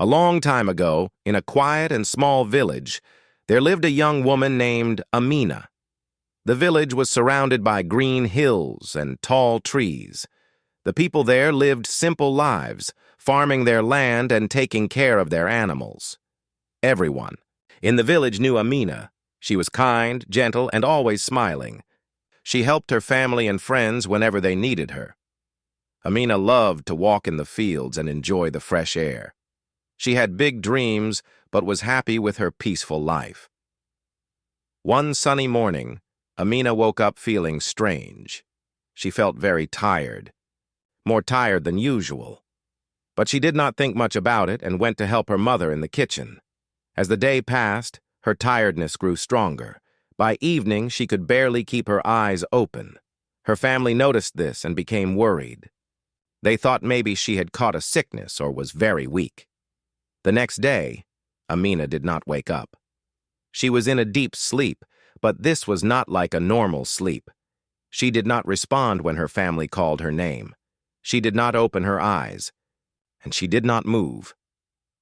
A long time ago, in a quiet and small village, there lived a young woman named Amina. The village was surrounded by green hills and tall trees. The people there lived simple lives, farming their land and taking care of their animals. Everyone in the village knew Amina. She was kind, gentle, and always smiling. She helped her family and friends whenever they needed her. Amina loved to walk in the fields and enjoy the fresh air. She had big dreams, but was happy with her peaceful life. One sunny morning, Amina woke up feeling strange. She felt very tired, more tired than usual. But she did not think much about it and went to help her mother in the kitchen. As the day passed, her tiredness grew stronger. By evening, she could barely keep her eyes open. Her family noticed this and became worried. They thought maybe she had caught a sickness or was very weak. The next day, Amina did not wake up. She was in a deep sleep, but this was not like a normal sleep. She did not respond when her family called her name. She did not open her eyes, and she did not move.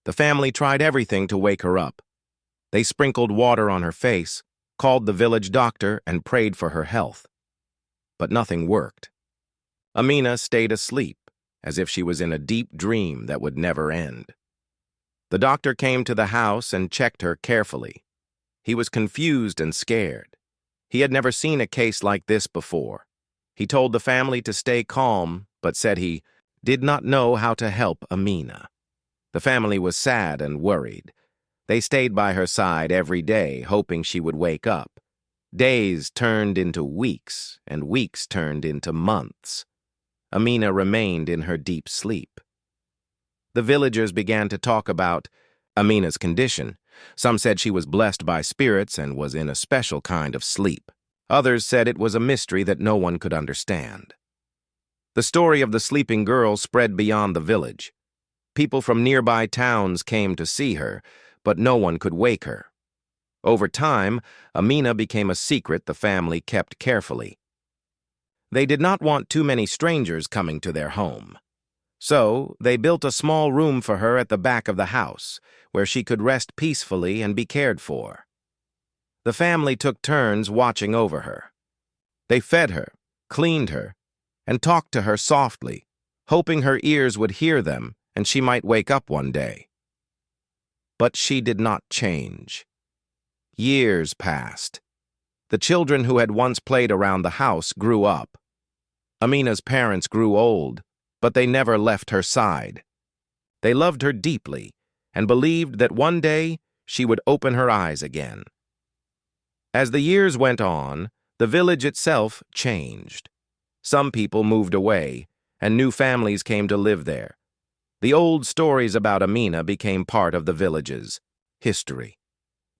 The family tried everything to wake her up. They sprinkled water on her face, called the village doctor, and prayed for her health. But nothing worked. Amina stayed asleep, as if she was in a deep dream that would never end. The doctor came to the house and checked her carefully. He was confused and scared. He had never seen a case like this before. He told the family to stay calm, but said he did not know how to help Amina. The family was sad and worried. They stayed by her side every day, hoping she would wake up. Days turned into weeks, and weeks turned into months. Amina remained in her deep sleep. The villagers began to talk about Amina's condition. Some said she was blessed by spirits and was in a special kind of sleep. Others said it was a mystery that no one could understand. The story of the sleeping girl spread beyond the village. People from nearby towns came to see her, but no one could wake her. Over time, Amina became a secret the family kept carefully. They did not want too many strangers coming to their home. So, they built a small room for her at the back of the house, where she could rest peacefully and be cared for. The family took turns watching over her. They fed her, cleaned her, and talked to her softly, hoping her ears would hear them and she might wake up one day. But she did not change. Years passed. The children who had once played around the house grew up. Amina's parents grew old, but they never left her side. They loved her deeply and believed that one day she would open her eyes again. As the years went on, the village itself changed. Some people moved away, and new families came to live there. The old stories about Amina became part of the village's history.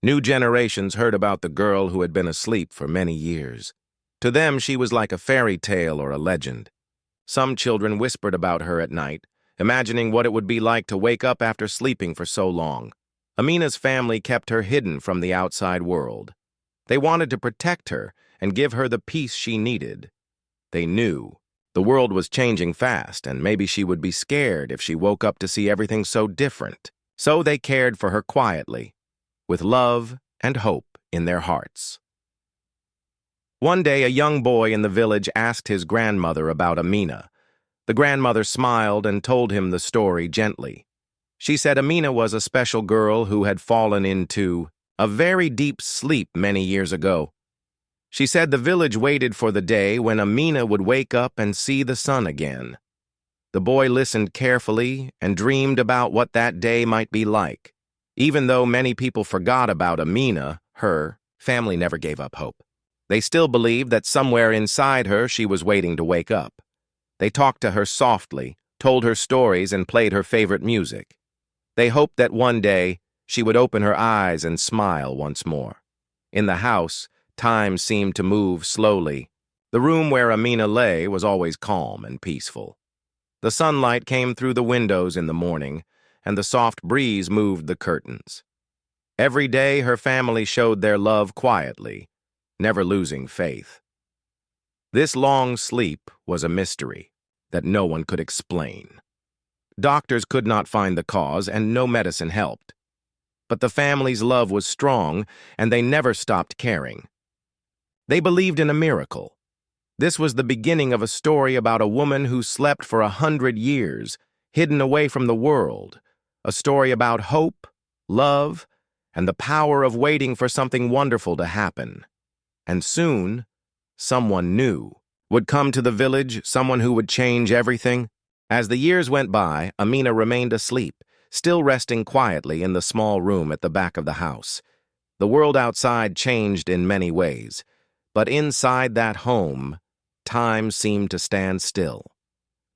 New generations heard about the girl who had been asleep for many years. To them, she was like a fairy tale or a legend. Some children whispered about her at night, imagining what it would be like to wake up after sleeping for so long. Amina's family kept her hidden from the outside world. They wanted to protect her and give her the peace she needed. They knew the world was changing fast, and maybe she would be scared if she woke up to see everything so different. So they cared for her quietly, with love and hope in their hearts. One day, a young boy in the village asked his grandmother about Amina. The grandmother smiled and told him the story gently. She said Amina was a special girl who had fallen into a very deep sleep many years ago. She said the village waited for the day when Amina would wake up and see the sun again. The boy listened carefully and dreamed about what that day might be like. Even though many people forgot about Amina, her family never gave up hope. They still believed that somewhere inside her she was waiting to wake up. They talked to her softly, told her stories, and played her favorite music. They hoped that one day she would open her eyes and smile once more. In the house, time seemed to move slowly. The room where Amina lay was always calm and peaceful. The sunlight came through the windows in the morning, and the soft breeze moved the curtains. Every day her family showed their love quietly, never losing faith. This long sleep was a mystery that no one could explain. Doctors could not find the cause, and no medicine helped. But the family's love was strong, and they never stopped caring. They believed in a miracle. This was the beginning of a story about a woman who slept for 100 years, hidden away from the world. A story about hope, love, and the power of waiting for something wonderful to happen. And soon, someone new would come to the village, someone who would change everything. As the years went by, Amina remained asleep, still resting quietly in the small room at the back of the house. The world outside changed in many ways, but inside that home, time seemed to stand still.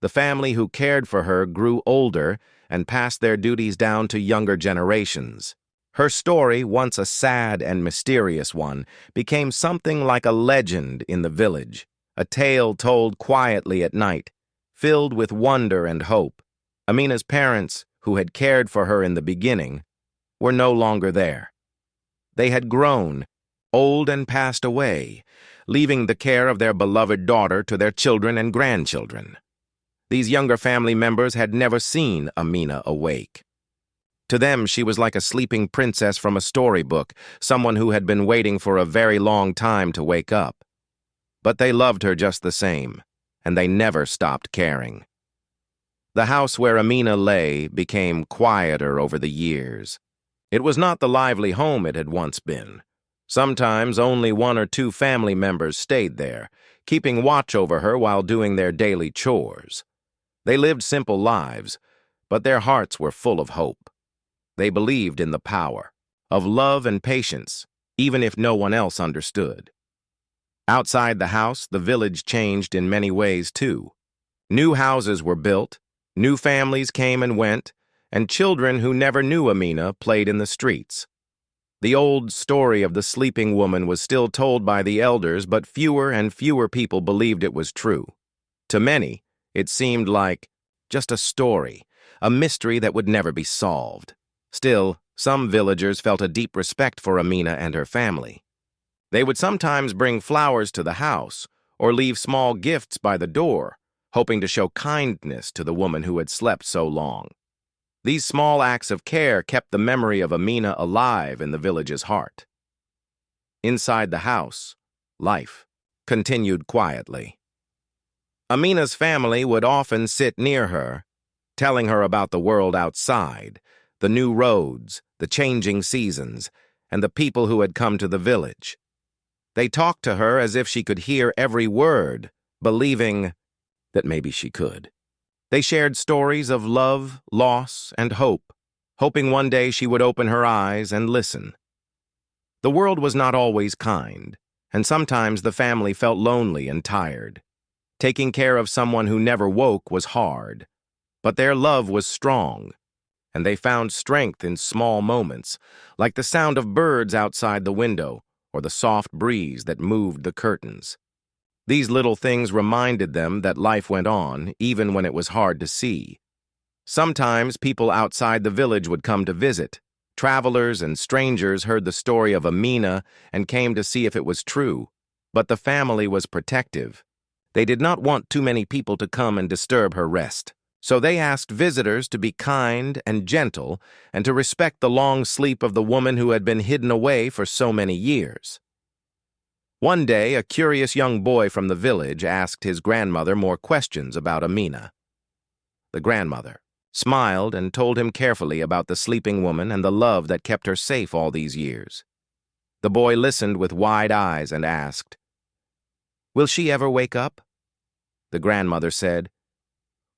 The family who cared for her grew older and passed their duties down to younger generations. Her story, once a sad and mysterious one, became something like a legend in the village, a tale told quietly at night, filled with wonder and hope. Amina's parents, who had cared for her in the beginning, were no longer there. They had grown, old and passed away, leaving the care of their beloved daughter to their children and grandchildren. These younger family members had never seen Amina awake. To them, she was like a sleeping princess from a storybook, someone who had been waiting for a very long time to wake up. But they loved her just the same, and they never stopped caring. The house where Amina lay became quieter over the years. It was not the lively home it had once been. Sometimes only one or two family members stayed there, keeping watch over her while doing their daily chores. They lived simple lives, but their hearts were full of hope. They believed in the power of love and patience, even if no one else understood. Outside the house, the village changed in many ways too. New houses were built, new families came and went, and children who never knew Amina played in the streets. The old story of the sleeping woman was still told by the elders, but fewer and fewer people believed it was true. To many, it seemed like just a story, a mystery that would never be solved. Still, some villagers felt a deep respect for Amina and her family. They would sometimes bring flowers to the house or leave small gifts by the door, hoping to show kindness to the woman who had slept so long. These small acts of care kept the memory of Amina alive in the village's heart. Inside the house, life continued quietly. Amina's family would often sit near her, telling her about the world outside, the new roads, the changing seasons, and the people who had come to the village. They talked to her as if she could hear every word, believing that maybe she could. They shared stories of love, loss, and hope, hoping one day she would open her eyes and listen. The world was not always kind, and sometimes the family felt lonely and tired. Taking care of someone who never woke was hard, but their love was strong, and they found strength in small moments, like the sound of birds outside the window or the soft breeze that moved the curtains. These little things reminded them that life went on, even when it was hard to see. Sometimes people outside the village would come to visit. Travelers and strangers heard the story of Amina and came to see if it was true, but the family was protective. They did not want too many people to come and disturb her rest, so they asked visitors to be kind and gentle and to respect the long sleep of the woman who had been hidden away for so many years. One day, a curious young boy from the village asked his grandmother more questions about Amina. The grandmother smiled and told him carefully about the sleeping woman and the love that kept her safe all these years. The boy listened with wide eyes and asked, "Will she ever wake up?" The grandmother said,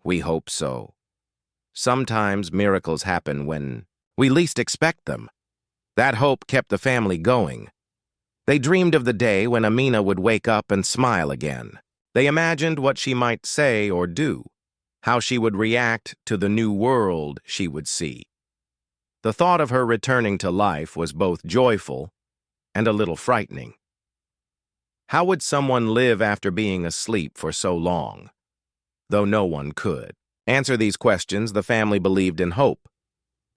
"We hope so. Sometimes miracles happen when we least expect them." That hope kept the family going. They dreamed of the day when Amina would wake up and smile again. They imagined what she might say or do, how she would react to the new world she would see. The thought of her returning to life was both joyful and a little frightening. How would someone live after being asleep for so long? Though no one could answer these questions, the family believed in hope.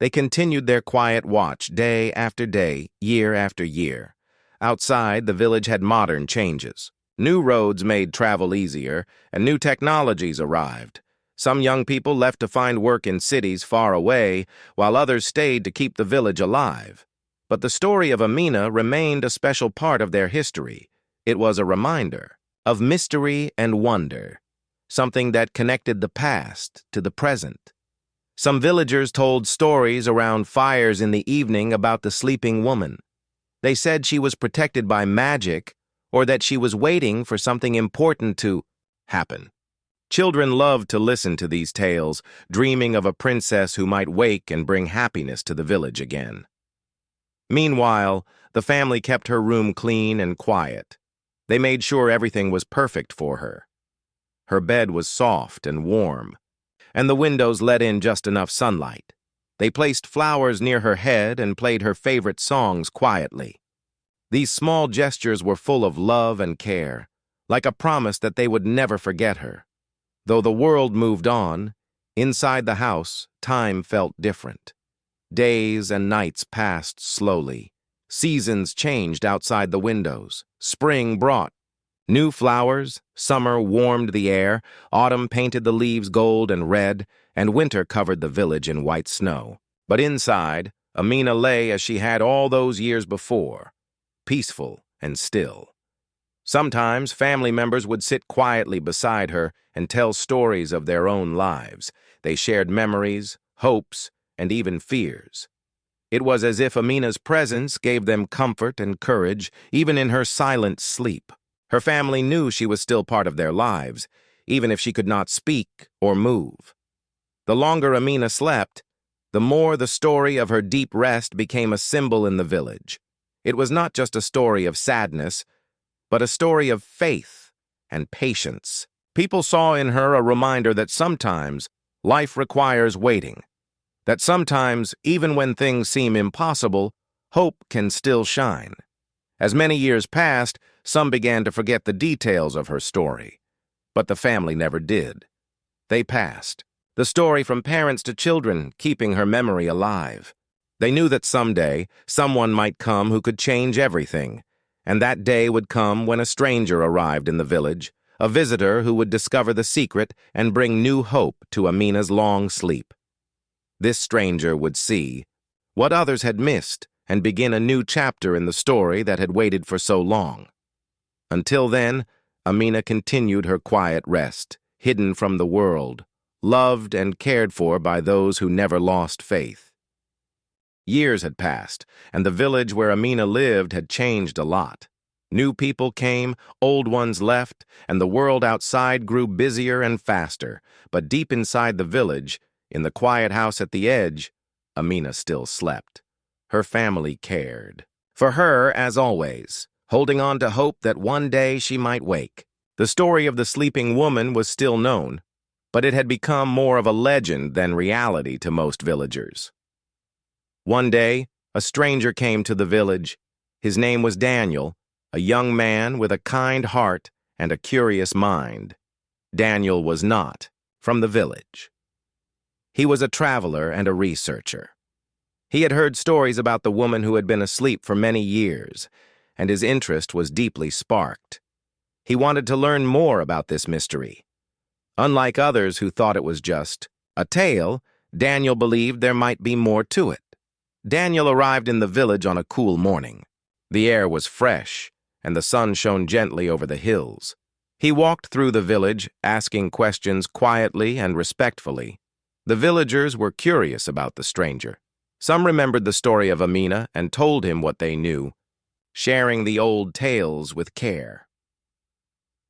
They continued their quiet watch day after day, year after year. Outside, the village had modern changes. New roads made travel easier, and new technologies arrived. Some young people left to find work in cities far away, while others stayed to keep the village alive. But the story of Amina remained a special part of their history. It was a reminder of mystery and wonder, something that connected the past to the present. Some villagers told stories around fires in the evening about the sleeping woman. They said she was protected by magic or that she was waiting for something important to happen. Children loved to listen to these tales, dreaming of a princess who might wake and bring happiness to the village again. Meanwhile, the family kept her room clean and quiet. They made sure everything was perfect for her. Her bed was soft and warm, and the windows let in just enough sunlight. They placed flowers near her head and played her favorite songs quietly. These small gestures were full of love and care, like a promise that they would never forget her. Though the world moved on, inside the house, time felt different. Days and nights passed slowly. Seasons changed outside the windows. Spring brought new flowers, summer warmed the air, autumn painted the leaves gold and red, and winter covered the village in white snow. But inside, Amina lay as she had all those years before, peaceful and still. Sometimes family members would sit quietly beside her and tell stories of their own lives. They shared memories, hopes, and even fears. It was as if Amina's presence gave them comfort and courage, even in her silent sleep. Her family knew she was still part of their lives, even if she could not speak or move. The longer Amina slept, the more the story of her deep rest became a symbol in the village. It was not just a story of sadness, but a story of faith and patience. People saw in her a reminder that sometimes life requires waiting, that sometimes, even when things seem impossible, hope can still shine. As many years passed, some began to forget the details of her story, but the family never did. They passed, the story from parents to children, keeping her memory alive. They knew that someday, someone might come who could change everything, and that day would come when a stranger arrived in the village, a visitor who would discover the secret and bring new hope to Amina's long sleep. This stranger would see what others had missed and begin a new chapter in the story that had waited for so long. Until then, Amina continued her quiet rest, hidden from the world, loved and cared for by those who never lost faith. Years had passed, and the village where Amina lived had changed a lot. New people came, old ones left, and the world outside grew busier and faster. But deep inside the village, in the quiet house at the edge, Amina still slept. Her family cared. For her, as always, holding on to hope that one day she might wake. The story of the sleeping woman was still known, but it had become more of a legend than reality to most villagers. One day, a stranger came to the village. His name was Daniel, a young man with a kind heart and a curious mind. Daniel was not from the village. He was a traveler and a researcher. He had heard stories about the woman who had been asleep for many years, and his interest was deeply sparked. He wanted to learn more about this mystery. Unlike others who thought it was just a tale, Daniel believed there might be more to it. Daniel arrived in the village on a cool morning. The air was fresh, and the sun shone gently over the hills. He walked through the village, asking questions quietly and respectfully. The villagers were curious about the stranger. Some remembered the story of Amina and told him what they knew, sharing the old tales with care.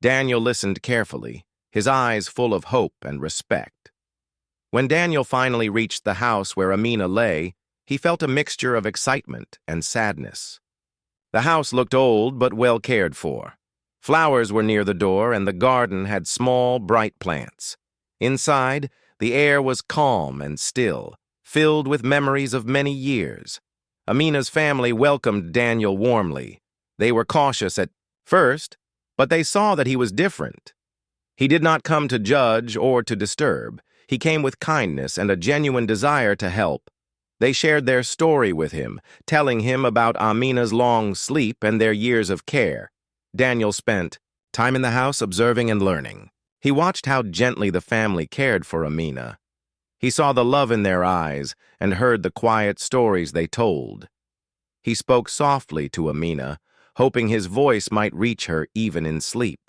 Daniel listened carefully, his eyes full of hope and respect. When Daniel finally reached the house where Amina lay, he felt a mixture of excitement and sadness. The house looked old but well cared for. Flowers were near the door, and the garden had small, bright plants. Inside, the air was calm and still, filled with memories of many years. Amina's family welcomed Daniel warmly. They were cautious at first, but they saw that he was different. He did not come to judge or to disturb. He came with kindness and a genuine desire to help. They shared their story with him, telling him about Amina's long sleep and their years of care. Daniel spent time in the house observing and learning. He watched how gently the family cared for Amina. He saw the love in their eyes and heard the quiet stories they told. He spoke softly to Amina, hoping his voice might reach her even in sleep.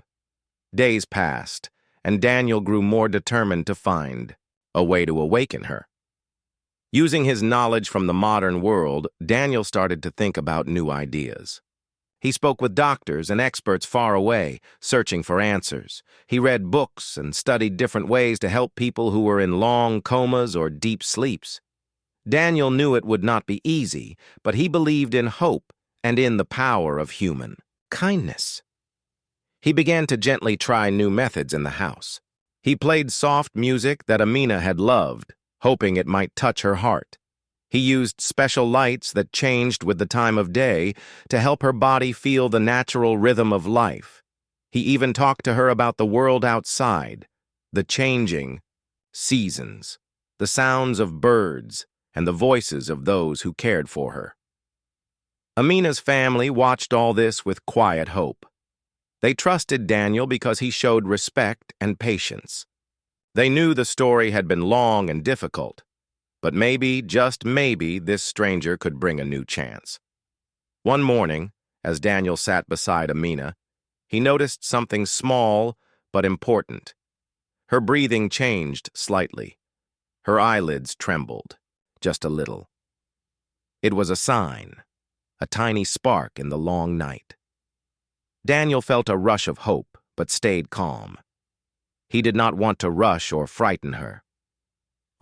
Days passed, and Daniel grew more determined to find a way to awaken her. Using his knowledge from the modern world, Daniel started to think about new ideas. He spoke with doctors and experts far away, searching for answers. He read books and studied different ways to help people who were in long comas or deep sleeps. Daniel knew it would not be easy, but he believed in hope and in the power of human kindness. He began to gently try new methods in the house. He played soft music that Amina had loved, hoping it might touch her heart. He used special lights that changed with the time of day to help her body feel the natural rhythm of life. He even talked to her about the world outside, the changing seasons, the sounds of birds, and the voices of those who cared for her. Amina's family watched all this with quiet hope. They trusted Daniel because he showed respect and patience. They knew the story had been long and difficult, but maybe, just maybe, this stranger could bring a new chance. One morning, as Daniel sat beside Amina, he noticed something small but important. Her breathing changed slightly. Her eyelids trembled, just a little. It was a sign, a tiny spark in the long night. Daniel felt a rush of hope, but stayed calm. He did not want to rush or frighten her.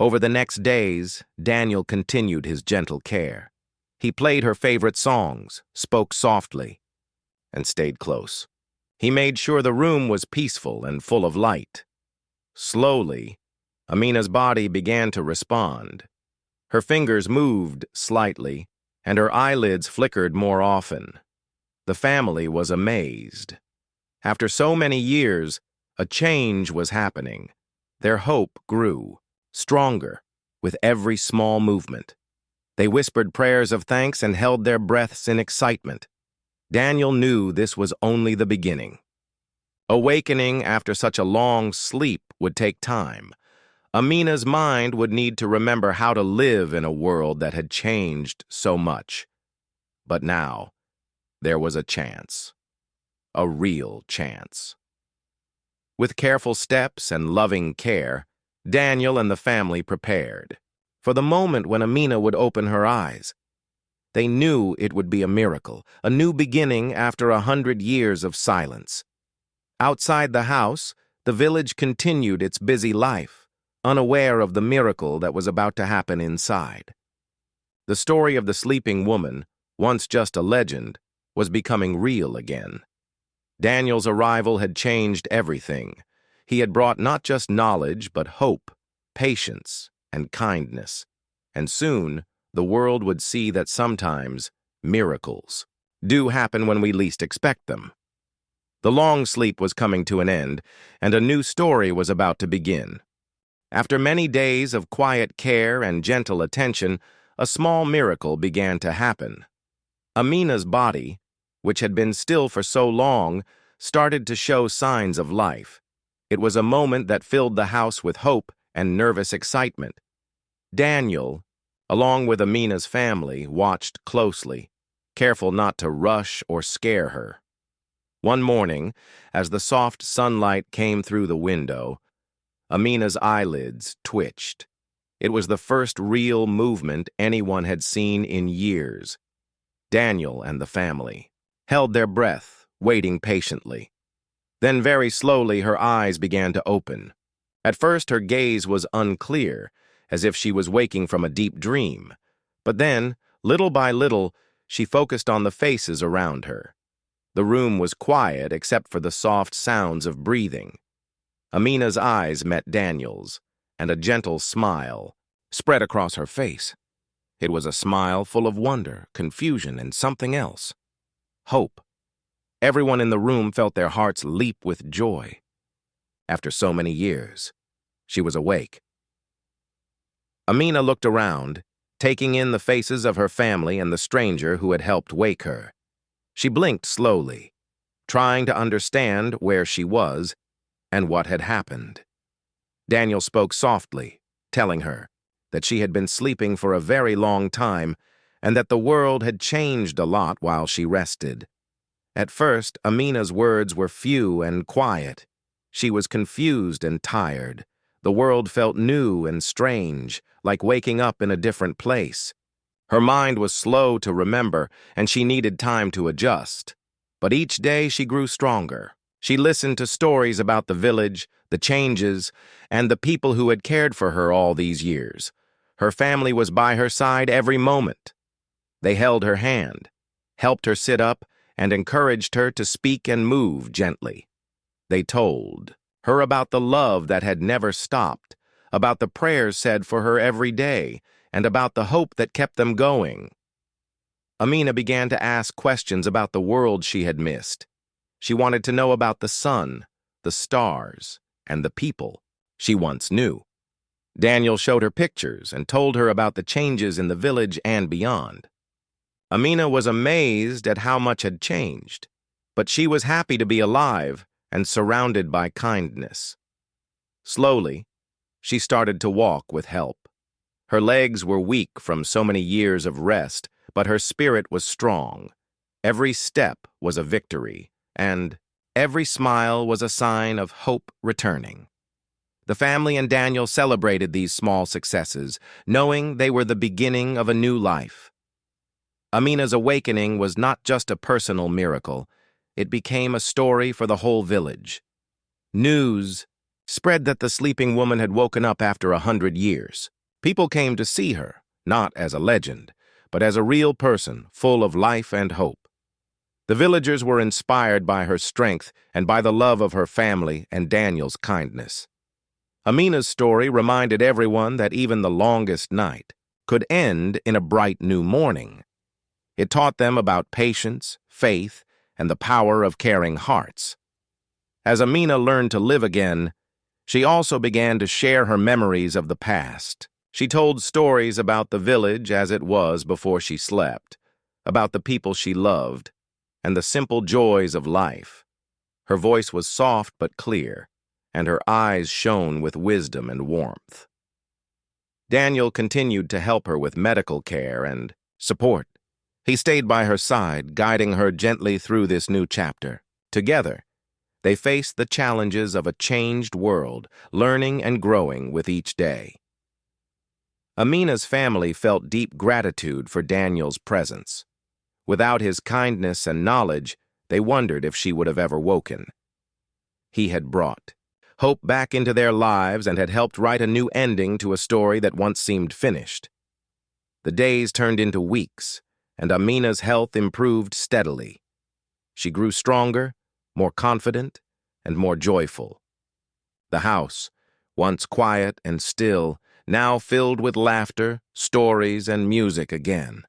Over the next days, Daniel continued his gentle care. He played her favorite songs, spoke softly, and stayed close. He made sure the room was peaceful and full of light. Slowly, Amina's body began to respond. Her fingers moved slightly, and her eyelids flickered more often. The family was amazed. After so many years, a change was happening. Their hope grew, stronger, with every small movement. They whispered prayers of thanks and held their breaths in excitement. Daniel knew this was only the beginning. Awakening after such a long sleep would take time. Amina's mind would need to remember how to live in a world that had changed so much. But now, there was a chance. A real chance. With careful steps and loving care, Daniel and the family prepared for the moment when Amina would open her eyes. They knew it would be a miracle, a new beginning after 100 years of silence. Outside the house, the village continued its busy life, unaware of the miracle that was about to happen inside. The story of the sleeping woman, once just a legend, was becoming real again. Daniel's arrival had changed everything. He had brought not just knowledge, but hope, patience, and kindness. And soon, the world would see that sometimes miracles do happen when we least expect them. The long sleep was coming to an end, and a new story was about to begin. After many days of quiet care and gentle attention, a small miracle began to happen. Amina's body, which had been still for so long, started to show signs of life. It was a moment that filled the house with hope and nervous excitement. Daniel, along with Amina's family, watched closely, careful not to rush or scare her. One morning, as the soft sunlight came through the window, Amina's eyelids twitched. It was the first real movement anyone had seen in years. Daniel and the family held their breath, waiting patiently. Then very slowly her eyes began to open. At first her gaze was unclear, as if she was waking from a deep dream. But then, little by little, she focused on the faces around her. The room was quiet except for the soft sounds of breathing. Amina's eyes met Daniel's, and a gentle smile spread across her face. It was a smile full of wonder, confusion, and something else. Hope. Everyone in the room felt their hearts leap with joy. After so many years, she was awake. Amina looked around, taking in the faces of her family and the stranger who had helped wake her. She blinked slowly, trying to understand where she was. and what had happened. Daniel spoke softly, telling her that she had been sleeping for a very long time and that the world had changed a lot while she rested. At first, Amina's words were few and quiet. She was confused and tired. The world felt new and strange, like waking up in a different place. Her mind was slow to remember, and she needed time to adjust. But each day she grew stronger. She listened to stories about the village, the changes, and the people who had cared for her all these years. Her family was by her side every moment. They held her hand, helped her sit up, and encouraged her to speak and move gently. They told her about the love that had never stopped, about the prayers said for her every day, and about the hope that kept them going. Amina began to ask questions about the world she had missed. She wanted to know about the sun, the stars, and the people she once knew. Daniel showed her pictures and told her about the changes in the village and beyond. Amina was amazed at how much had changed, but she was happy to be alive and surrounded by kindness. Slowly, she started to walk with help. Her legs were weak from so many years of rest, but her spirit was strong. Every step was a victory, and every smile was a sign of hope returning. The family and Daniel celebrated these small successes, knowing they were the beginning of a new life. Amina's awakening was not just a personal miracle. It became a story for the whole village. News spread that the sleeping woman had woken up after 100 years. People came to see her, not as a legend, but as a real person full of life and hope. The villagers were inspired by her strength and by the love of her family and Daniel's kindness. Amina's story reminded everyone that even the longest night could end in a bright new morning. It taught them about patience, faith, and the power of caring hearts. As Amina learned to live again, she also began to share her memories of the past. She told stories about the village as it was before she slept, about the people she loved, and the simple joys of life. Her voice was soft but clear, and her eyes shone with wisdom and warmth. Daniel continued to help her with medical care and support. He stayed by her side, guiding her gently through this new chapter. Together, they faced the challenges of a changed world, learning and growing with each day. Amina's family felt deep gratitude for Daniel's presence. Without his kindness and knowledge, they wondered if she would have ever woken. He had brought hope back into their lives and had helped write a new ending to a story that once seemed finished. The days turned into weeks, and Amina's health improved steadily. She grew stronger, more confident, and more joyful. The house, once quiet and still, now filled with laughter, stories, and music again.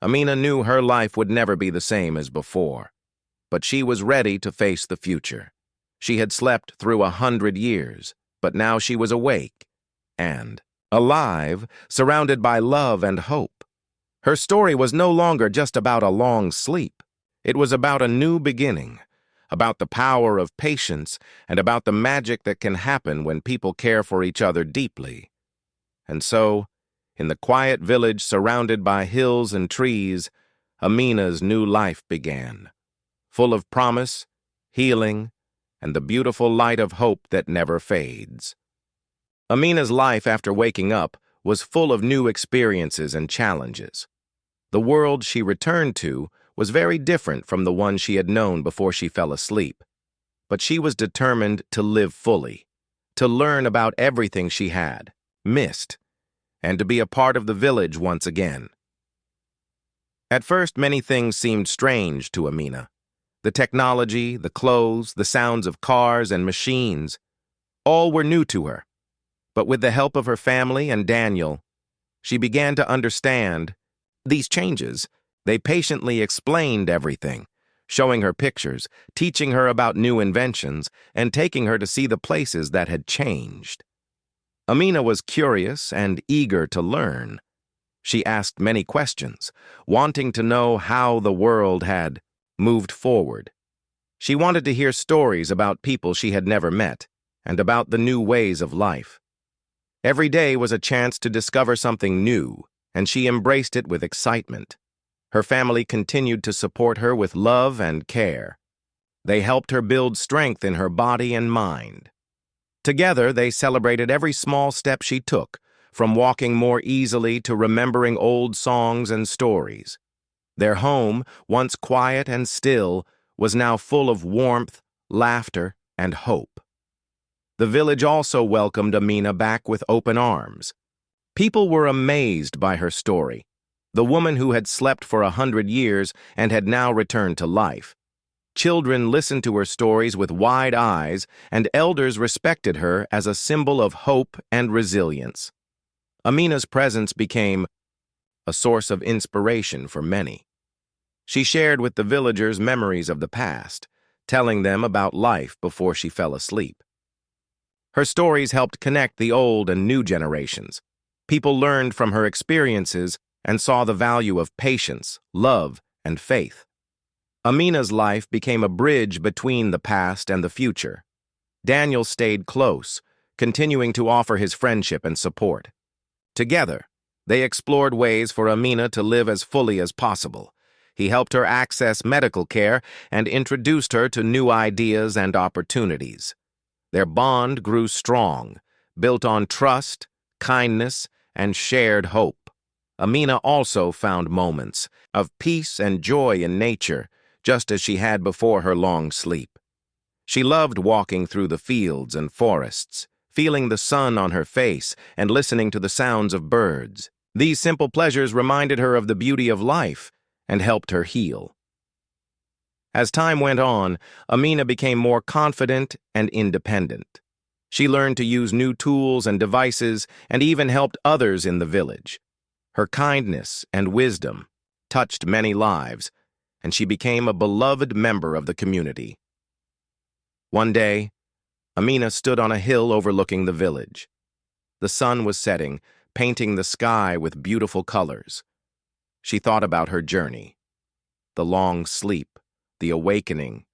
Amina knew her life would never be the same as before, but she was ready to face the future. She had slept through 100 years, but now she was awake and alive, surrounded by love and hope. Her story was no longer just about a long sleep. It was about a new beginning, about the power of patience, and about the magic that can happen when people care for each other deeply. And so, in the quiet village surrounded by hills and trees, Amina's new life began, full of promise, healing, and the beautiful light of hope that never fades. Amina's life after waking up was full of new experiences and challenges. The world she returned to was very different from the one she had known before she fell asleep. But she was determined to live fully, to learn about everything she had missed, and to be a part of the village once again. At first, many things seemed strange to Amina. The technology, the clothes, the sounds of cars and machines, all were new to her. But with the help of her family and Daniel, she began to understand these changes. They patiently explained everything, showing her pictures, teaching her about new inventions, and taking her to see the places that had changed. Amina was curious and eager to learn. She asked many questions, wanting to know how the world had moved forward. She wanted to hear stories about people she had never met, and about the new ways of life. Every day was a chance to discover something new, and she embraced it with excitement. Her family continued to support her with love and care. They helped her build strength in her body and mind. Together, they celebrated every small step she took, from walking more easily to remembering old songs and stories. Their home, once quiet and still, was now full of warmth, laughter, and hope. The village also welcomed Amina back with open arms. People were amazed by her story, the woman who had slept for 100 years and had now returned to life. Children listened to her stories with wide eyes, and elders respected her as a symbol of hope and resilience. Amina's presence became a source of inspiration for many. She shared with the villagers memories of the past, telling them about life before she fell asleep. Her stories helped connect the old and new generations. People learned from her experiences and saw the value of patience, love, and faith. Amina's life became a bridge between the past and the future. Daniel stayed close, continuing to offer his friendship and support. Together, they explored ways for Amina to live as fully as possible. He helped her access medical care and introduced her to new ideas and opportunities. Their bond grew strong, built on trust, kindness, and shared hope. Amina also found moments of peace and joy in nature, just as she had before her long sleep. She loved walking through the fields and forests, feeling the sun on her face and listening to the sounds of birds. These simple pleasures reminded her of the beauty of life and helped her heal. As time went on, Amina became more confident and independent. She learned to use new tools and devices and even helped others in the village. Her kindness and wisdom touched many lives, and she became a beloved member of the community. One day, Amina stood on a hill overlooking the village. The sun was setting, painting the sky with beautiful colors. She thought about her journey, the long sleep, the awakening,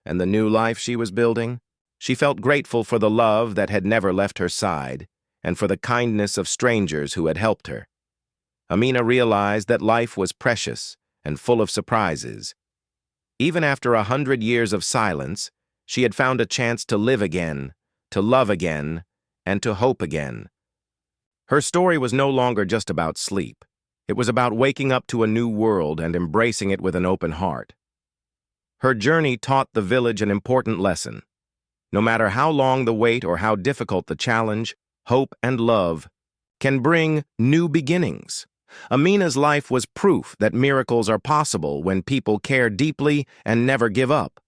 and the new life she was building. She felt grateful for the love that had never left her side and for the kindness of strangers who had helped her. Amina realized that life was precious and full of surprises. Even after 100 years of silence, she had found a chance to live again, to love again, and to hope again. Her story was no longer just about sleep. It was about waking up to a new world and embracing it with an open heart. Her journey taught the village an important lesson. No matter how long the wait or how difficult the challenge, hope and love can bring new beginnings. Amina's life was proof that miracles are possible when people care deeply and never give up.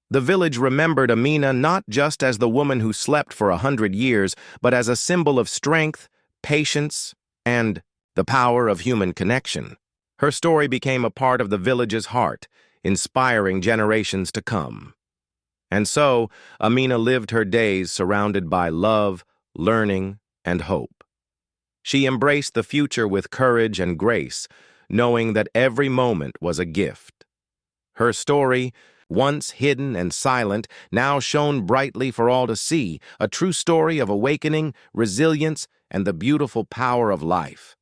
The village remembered Amina not just as the woman who slept for 100 years, but as a symbol of strength, patience, and the power of human connection. Her story became a part of the village's heart, inspiring generations to come. And so, Amina lived her days surrounded by love, learning, and hope. She embraced the future with courage and grace, knowing that every moment was a gift. Her story, once hidden and silent, now shone brightly for all to see, a true story of awakening, resilience, and the beautiful power of life.